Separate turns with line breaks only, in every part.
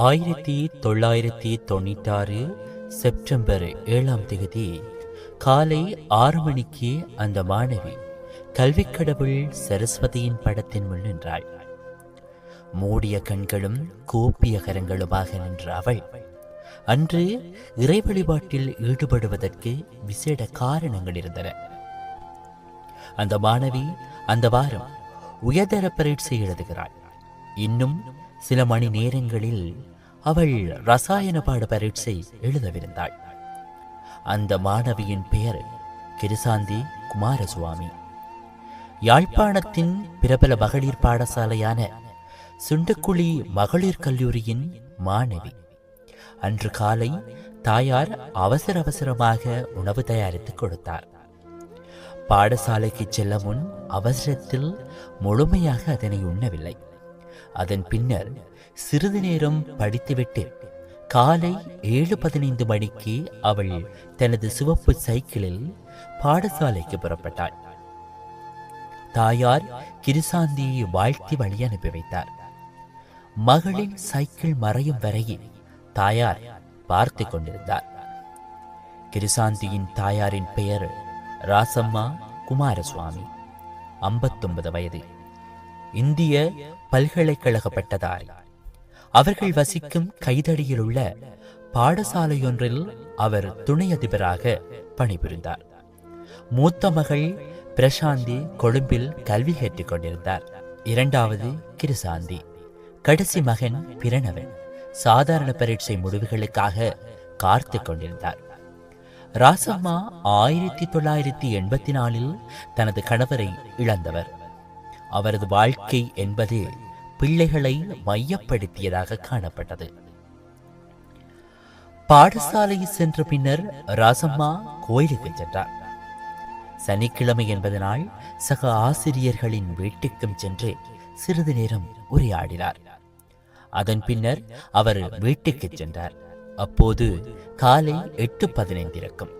1996 September 7 காலை 6 மணிக்கு அந்த மாணவி கல்விக்கடவுள் சரஸ்வதியின் படத்தின் முன் நின்றாள். மூடிய கண்களும் கூப்பிய கரங்களுமாக நின்ற அவள் அன்று இறை வழிபாட்டில் ஈடுபடுவதற்கு விசேட காரணங்கள் இருந்தன. அந்த மாணவி அந்த வாரம் உயர்தர பரீட்சை எழுதுகிறாள். இன்னும் சில மணி நேரங்களில் அவள் ரசாயன பாட பரீட்சை எழுதவிருந்தாள். அந்த மாணவியின் பெயர் கிருசாந்தி குமாரசுவாமி. யாழ்ப்பாணத்தின் பிரபல மகளிர் பாடசாலையான சுண்டக்குழி மகளிர் கல்லூரியின் மாணவி. அன்று காலை தாயார் அவசரமாக உணவு தயாரித்து கொடுத்தார். பாடசாலைக்கு செல்ல முன் அவசரத்தில் முழுமையாக அதனை உண்ணவில்லை. அதன் பின்னர் சிறிது நேரம் படித்துவிட்டு காலை 7:15 மணிக்கு அவள் தனது சிவப்பு சைக்கிளில் பாடசாலைக்கு புறப்பட்டாள். தாயார் கிருசாந்தியை வாழ்த்தி வழி அனுப்பி வைத்தார். மகளின் சைக்கிள் மறையும் வரையில் தாயார் பார்த்து கொண்டிருந்தார். கிருசாந்தியின் தாயாரின் பெயர் ராசம்மா குமாரசுவாமி, 59 வயது, இந்திய பல்கலைக்கழக பட்டதாரி. அவர்கள் வசிக்கும் கைதடியில் உள்ள பாடசாலையொன்றில் அவர் துணை அதிபராக பணிபுரிந்தார். மூத்த மகள் பிரசாந்தி கொழும்பில் கல்வி கேட்டுக் கொண்டிருந்தார். இரண்டாவது கிருசாந்தி. கடைசி மகன் பிரணவன் சாதாரண பரீட்சை முடிவுகளுக்காக காத்து கொண்டிருந்தார். ராசம்மா 1984 தனது கணவரை இழந்தவர். அவரது வாழ்க்கை என்பது பிள்ளைகளை மையப்படுத்தியதாக காணப்பட்டது. பாடசாலை சென்ற பின்னர் ராசம்மா கோயிலுக்கு சென்றார். சனிக்கிழமை என்பதனால் சக ஆசிரியர்களின் வீட்டுக்கும் சென்று சிறிது நேரம் உரையாடினார். அதன் பின்னர் அவர் வீட்டுக்கு சென்றார். அப்போது காலை 8:15 இருக்கும்.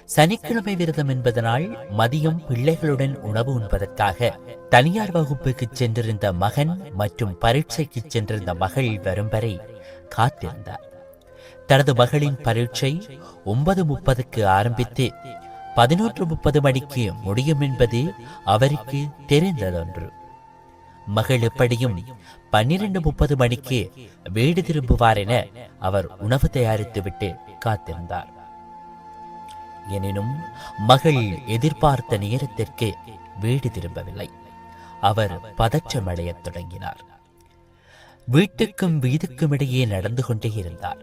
சனிக்கிழமை விரதம் என்பதனால் மதியம் பிள்ளைகளுடன் உணவு உண்பதற்காக தனியார் வகுப்புக்கு சென்றிருந்த மகன் மற்றும் பரீட்சைக்கு சென்றிருந்த மகள் வரும் வரை காத்திருந்தார். தனது மகளின் பரீட்சை 9:30 ஆரம்பித்து 11:30 மணிக்கு முடியும் என்பது அவருக்கு தெரிந்ததொன்று. மகள் எப்படியும் 12:30 மணிக்கு வீடு திரும்புவார் என அவர் உணவு தயாரித்துவிட்டு காத்திருந்தார். எனினும் மகள் எதிர்பார்த்த நேரத்திற்கு வீடு திரும்பவில்லை. அவர் பதற்றமடையத் தொடங்கினார். வீட்டுக்கும் வீதுக்கும் இடையே நடந்து கொண்டே இருந்தார்.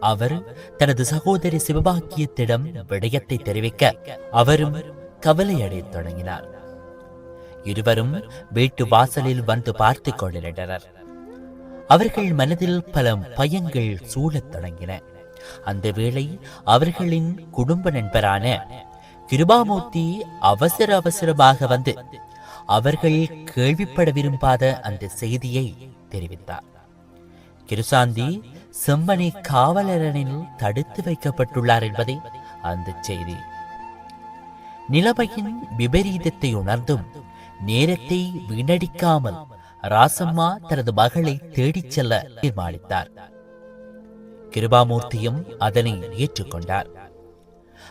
அவர் தனது சகோதரி சிவபாக்கியத்திடம் விடயத்தை தெரிவிக்க அவரும் கவலையடையத் தொடங்கினார். இருவரும் வீட்டு வாசலில் வந்து பார்த்து கொண்டிருந்தனர். அவர்கள் மனதில் பல பயங்கள் சூழத் தொடங்கின. அந்த வேளை அவர்களின் குடும்ப நண்பரான கிருபாமூர்த்தி அவசரமாக வந்து அவர்கள் கேள்விப்பட விரும்பாத அந்த செய்தியை தெரிவித்தார். கிருசாந்தி செம்மனை காவலரனில் தடுத்து வைக்கப்பட்டுள்ளார் என்பதை அந்த செய்தி. நிலைமையின் விபரீதத்தை உணர்ந்தும் நேரத்தை வீணடிக்காமல் ராசம்மா தனது மகளை தேடிச் செல்ல தீர்மானித்தார். கிருபாமூர்த்தியும் அதனை ஏற்றுக்கொண்டார்.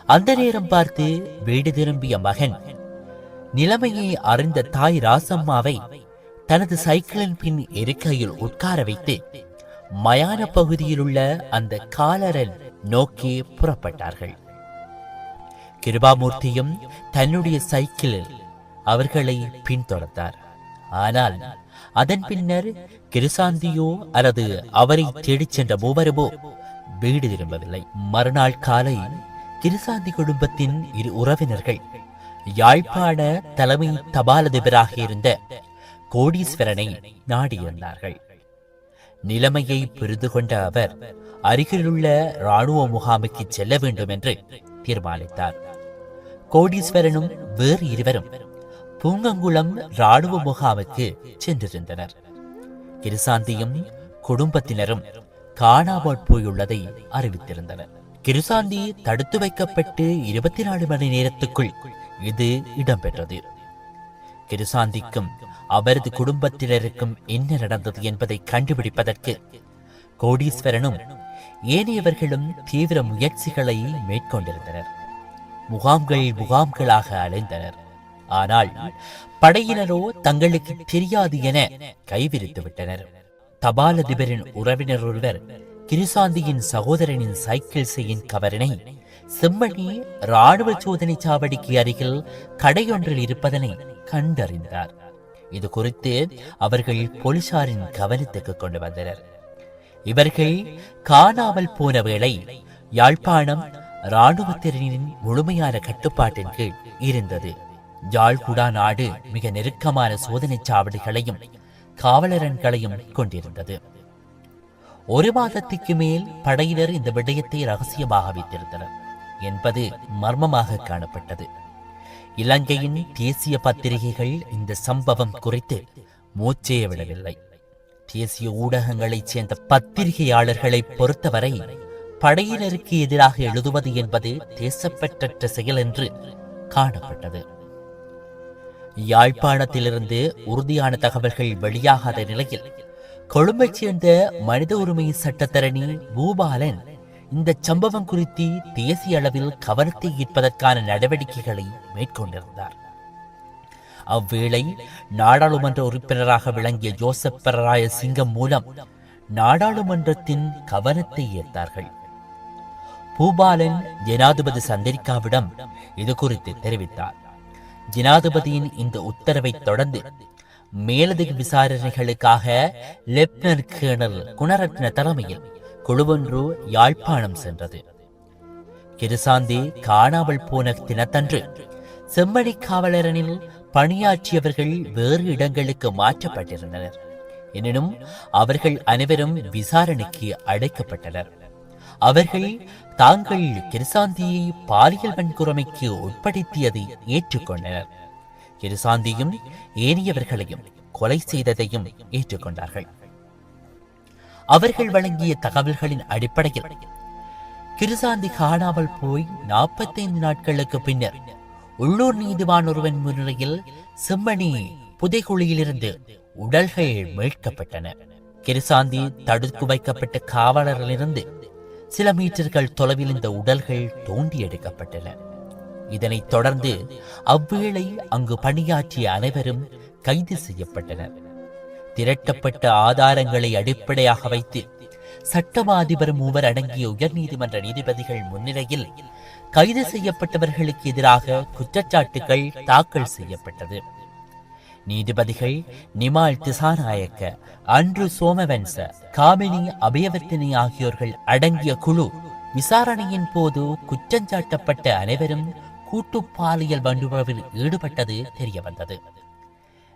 அந்த நேரம் பார்த்து வீடு திரும்பிய மகன் நிலைமையை அறிந்த தாய் ராசம்மாவை தனது சைக்கிளின் பின் இருக்கையில் உட்கார வைத்து மயான பகுதியில் உள்ள அந்த காலரன் நோக்கி புறப்பட்டார்கள். கிருபாமூர்த்தியும் தன்னுடைய சைக்கிளில் அவர்களை பின்தொடர்ந்தார். ஆனால் அதன் பின்னர் கிருசாந்தியோ அல்லது அவரை தேடிச் சென்ற மூவருமோ வீடு திரும்பவில்லை. மறுநாள் காலை கிருசாந்தி குடும்பத்தின் இரு உறவினர்கள் யாழ்ப்பாண தலைமை தபால் அதிபராக இருந்த கோடீஸ்வரனை நாடியிருந்தார்கள். நிலைமையை புரிந்து கொண்ட அவர் அருகிலுள்ள இராணுவ முகாமுக்கு செல்ல வேண்டும் என்று தீர்மானித்தார். கோடீஸ்வரனும் வேறு இருவரும் பூங்கங்குளம் இராணுவ முகாமுக்கு சென்றிருந்தனர். கிருசாந்தியும் குடும்பத்தினரும் காணாமல் போயுள்ளதை அறிவித்திருந்தனர். கிருசாந்தி தடுத்து வைக்கப்பட்டு 24 மணி நேரத்துக்குள் இது இடம்பெற்றது. கிருசாந்திக்கும் அவரது குடும்பத்தினருக்கும் என்ன நடந்தது என்பதை கண்டுபிடிப்பதற்கு கோடீஸ்வரனும் ஏனையவர்களும் தீவிர முயற்சிகளை மேற்கொண்டிருந்தனர். முகாம்களாக அலைந்தனர். ஆனால் படையினரோ தங்களுக்கு தெரியாது என கைவிரித்து விட்டனர். தபாலதிபரின் உறவினர் ஒருவர் கிருசாந்தியின் சகோதரனின் சைக்கிள் செய்யின் கவரினை செம்மணி ராணுவ சோதனை சாவடிக்கு அருகில் கடையொன்றில் இருப்பதனை கண்டறிந்தார். இது குறித்து அவர்கள் போலீசாரின் கவனத்துக்கு கொண்டு வந்தனர். இவர்கள் காணாமல் போன வேளை யாழ்ப்பாணம் இராணுவத்தினரின் முழுமையான கட்டுப்பாட்டின் கீழ் இருந்தது. யாழ்குடா நாடு மிக நெருக்கமான சோதனை சாவடிகளையும் காவலரன்களையும் கொண்டிருந்தது. ஒரு மாதத்துக்கு மேல் படையினர் இந்த விடயத்தை ரகசியமாக வைத்திருந்தனர் என்பது மர்மமாக காணப்பட்டது. இலங்கையின் தேசிய பத்திரிகைகள் இந்த சம்பவம் குறித்து மூச்சே விடவில்லை. தேசிய ஊடகங்களைச் சேர்ந்த பத்திரிகையாளர்களை பொறுத்தவரை படையினருக்கு எதிராக எழுதுவது என்பது தேசப்பற்றற்ற செயல் என்று காணப்பட்டது. யாழ்ப்பாணத்திலிருந்து உறுதியான தகவல்கள் வெளியாகாத நிலையில் கொழும்பைச் சேர்ந்த மனித உரிமை சட்டத்தரணி பூபாலன் இந்த சம்பவம் குறித்து தேசிய அளவில் கவனத்தை ஈர்ப்பதற்கான நடவடிக்கைகளை மேற்கொண்டிருந்தார். அவ்வேளை நாடாளுமன்ற உறுப்பினராக விளங்கிய ஜோசப் பெரராய சிங்கம் மூலம் நாடாளுமன்றத்தின் கவனத்தை ஈர்த்தார்கள். பூபாலன் ஜனாதிபதி சந்திரிகாவிடம் இது குறித்து தெரிவித்தார். ஜனாதிபதியின் இந்த உத்தரவை தொடர்ந்து மேலதிக விசாரணைகளுக்காக லெப்டினன்ட் கேர்னல் குணரத்ன தலைமையில் குழுவொன்று யாழ்ப்பாணம் சென்றது. கிருசாந்தி காணாமல் போன தினத்தன்று செம்மணி காவலரனில் பணியாற்றியவர்கள் வேறு இடங்களுக்கு மாற்றப்பட்டிருந்தனர். எனினும் அவர்கள் அனைவரும் விசாரணைக்கு அழைக்கப்பட்டனர். அவர்கள் தாங்கள் கிருசாந்தியை பாலியல் வன்கொடுமைக்கு உட்படுத்தியதை ஏற்றுக்கொண்டனர். கிருசாந்தியும் ஏனையவர்களையும் கொலை செய்ததையும் ஏற்றுக்கொண்டார்கள். அவர்கள் வழங்கிய தகவல்களின் அடிப்படையில் கிருசாந்தி காணாமல் போய் 45 நாட்களுக்கு பின்னர் உள்ளூர் நீதிவான் ஒருவன் முன்னிலையில் செம்மணி புதைகுழியிலிருந்து உடல்கள் மீட்கப்பட்டன. கிருசாந்தி தடுத்து வைக்கப்பட்ட காவலரிலிருந்து சில மீட்டர்கள் தொலைவில் இந்த உடல்கள் தோண்டி எடுக்கப்பட்டன. இதனைத் தொடர்ந்து அவ்வேளை அங்கு பணியாற்றிய அனைவரும் கைது செய்யப்பட்டனர். திரட்டப்பட்ட ஆதாரங்களை அடிப்படையாக வைத்து சட்டமா அதிபர் 3 அடங்கிய உயர்நீதிமன்ற நீதிபதிகள் முன்னிலையில் கைது செய்யப்பட்டவர்களுக்கு எதிராக குற்றச்சாட்டுகள் தாக்கல் செய்யப்பட்டது. நீதிபதிகள் நிமால் திசாநாயக்க, அன்று சோமவன்ச, காமினி அபயவர்த்தினி ஆகியோர்கள் அடங்கிய குழு விசாரணையின் போது குற்றஞ்சாட்டப்பட்ட அனைவரும் கூட்டு பாலியல் வன்முறையில் ஈடுபட்டது தெரியவந்தது.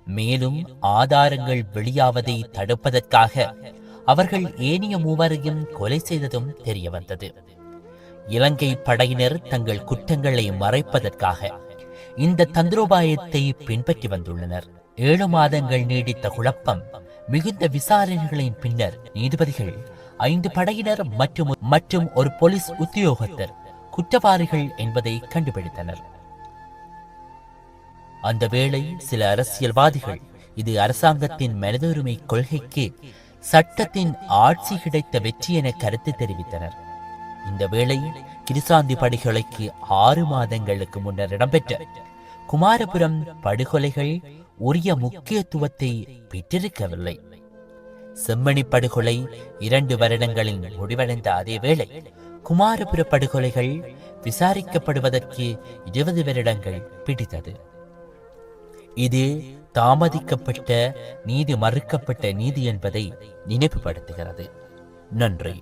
மேலும் ஆதாரங்கள் வெளியாவதை தடுப்பதற்காக அவர்கள் ஏனைய 3 கொலை செய்ததும் தெரியவந்தது. இலங்கை படையினர் தங்கள் குற்றங்களை மறைப்பதற்காக இந்த தந்திரோபாயத்தை பின்பற்றி வந்துள்ளனர். 7 மாதங்கள் நீடித்த குழப்பம் மிகுந்த விசாரணைகளின் பின்னர் நீதிபதிகள் 5 படையினர் மற்றும் ஒரு போலீஸ் உத்தியோகத்தர் குற்றவாளிகள் என்பதை கண்டுபிடித்தனர். அந்த வேளை சில அரசியல்வாதிகள் இது அரசாங்கத்தின் மனித உரிமை கொள்கைக்கு சட்டத்தின் ஆட்சி கிடைத்த வெற்றி என கருத்து தெரிவித்தனர். இந்த வேளை கிருசாந்தி படுகொலைக்கு 6 மாதங்களுக்கு முன்னர் இடம்பெற்ற குமாரபுரம் படுகொலைகள் உரிய முக்கியத்துவத்தை பெற்றிருக்கவில்லை. செம்மணி படுகொலை 2 வருடங்களில் முடிவடைந்த அதே வேளை குமாரபுர படுகொலைகள் விசாரிக்கப்படுவதற்கு 20 வருடங்கள் பிடித்தது. இது தாமதிக்கப்பட்ட நீதி, மறுக்கப்பட்ட நீதி என்பதை நினைவுபடுத்துகிறது. நன்றி.